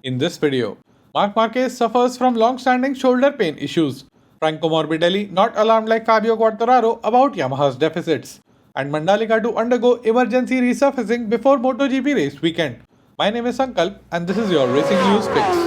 In this video, Marc MARQUEZ suffers from long-standing shoulder pain issues. Franco Morbidelli not alarmed like Fabio Quartararo about Yamaha's deficits. And Mandalika to undergo emergency resurfacing before Motogp race weekend. My name is Sankalp and this is your Racing News Picks.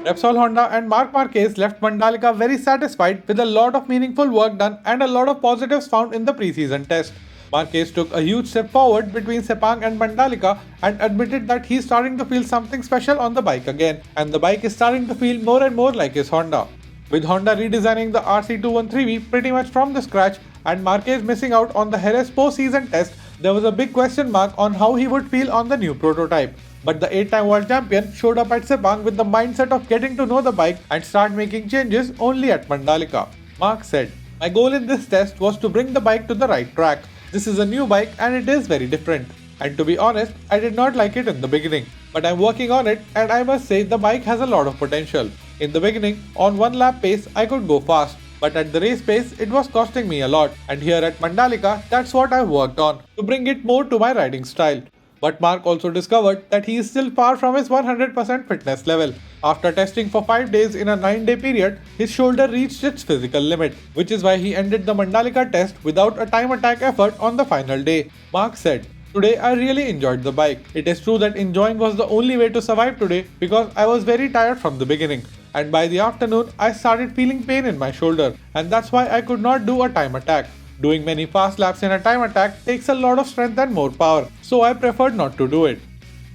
Repsol Honda and Marc MARQUEZ left Mandalika very satisfied with a lot of meaningful work done and a lot of positives found in the pre-season test. MARQUEZ took a huge step forward between Sepang and Mandalika and admitted that he's starting to feel something special on the bike again, and the bike is starting to feel more and more like his Honda. With Honda redesigning the RC213V pretty much from the scratch and MARQUEZ missing out on the Jerez post-season test, there was a big question mark on how he would feel on the new prototype. But the 8-time world champion showed up at Sepang with the mindset of getting to know the bike and start making changes only at Mandalika. Marc said, "My goal in this test was to bring the bike to the right track. This is a new bike and it is very different. And to be honest, I did not like it in the beginning. But I'm working on it and I must say the bike has a lot of potential. In the beginning, on one lap pace, I could go fast. But at the race pace, it was costing me a lot. And here at Mandalika, that's what I worked on, to bring it more to my riding style." But Marc also discovered that he is still far from his 100% fitness level. After testing for 5 days in a 9-day period, his shoulder reached its physical limit, which is why he ended the Mandalika test without a time attack effort on the final day. Marc said, "Today I really enjoyed the bike. It is true that enjoying was the only way to survive today because I was very tired from the beginning. And by the afternoon, I started feeling pain in my shoulder, and that's why I could not do a time attack. Doing many fast laps in a time attack takes a lot of strength and more power, so I preferred not to do it."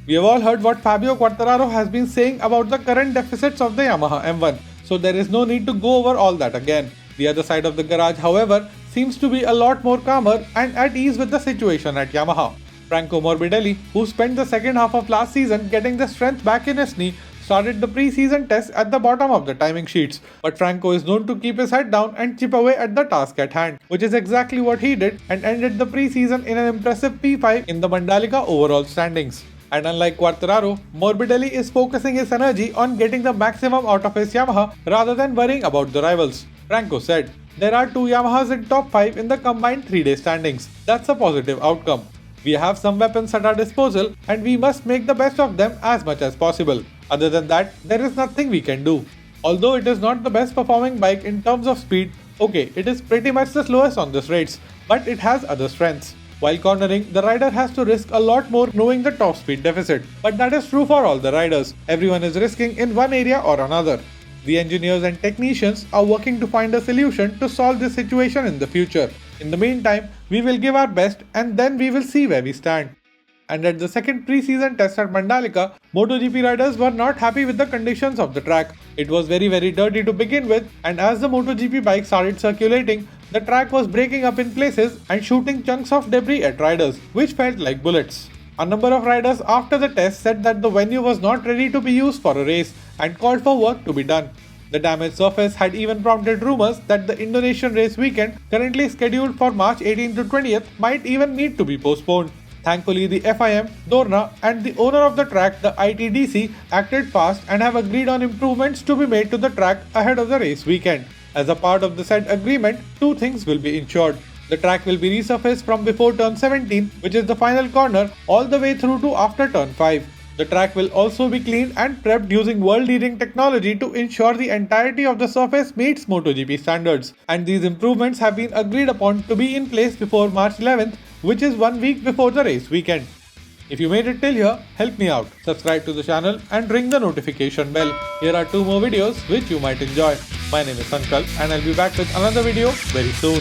We have all heard what Fabio Quartararo has been saying about the current deficits of the Yamaha M1, so there is no need to go over all that again. The other side of the garage, however, seems to be a lot more calmer and at ease with the situation at Yamaha. Franco Morbidelli, who spent the second half of last season getting the strength back in his knee, started the pre-season test at the bottom of the timing sheets, but Franco is known to keep his head down and chip away at the task at hand, which is exactly what he did and ended the pre-season in an impressive P5 in the Mandalika overall standings. And unlike Quartararo, Morbidelli is focusing his energy on getting the maximum out of his Yamaha rather than worrying about the rivals. Franco said, "There are 2 Yamahas in top 5 in the combined 3-day standings. That's a positive outcome. We have some weapons at our disposal and we must make the best of them as much as possible. Other than that, there is nothing we can do. Although it is not the best performing bike in terms of speed, okay, it is pretty much the slowest on this race, but it has other strengths. While cornering, the rider has to risk a lot more knowing the top speed deficit, but that is true for all the riders. Everyone is risking in one area or another. The engineers and technicians are working to find a solution to solve this situation in the future. In the meantime, we will give our best and then we will see where we stand." And at the second pre-season test at Mandalika, Motogp riders were not happy with the conditions of the track. It was very dirty to begin with, and as the Motogp bike started circulating, the track was breaking up in places and shooting chunks of debris at riders, which felt like bullets. A number of riders after the test said that the venue was not ready to be used for a race and called for work to be done. The damaged surface had even prompted rumors that the Indonesian race weekend, currently scheduled for March 18 to 20th, might even need to be postponed. Thankfully, the FIM, Dorna and the owner of the track, the ITDC, acted fast and have agreed on improvements to be made to the track ahead of the race weekend. As a part of the said agreement, 2 things will be ensured. The track will be resurfaced from before turn 17, which is the final corner, all the way through to after turn 5. The track will also be cleaned and prepped using world-leading technology to ensure the entirety of the surface meets MotoGP standards. And these improvements have been agreed upon to be in place before March 11th, which is 1 week before the race weekend. If you made it till here, help me out. Subscribe to the channel and ring the notification bell. Here are 2 more videos which you might enjoy. My name is Sankalp and I'll be back with another video very soon.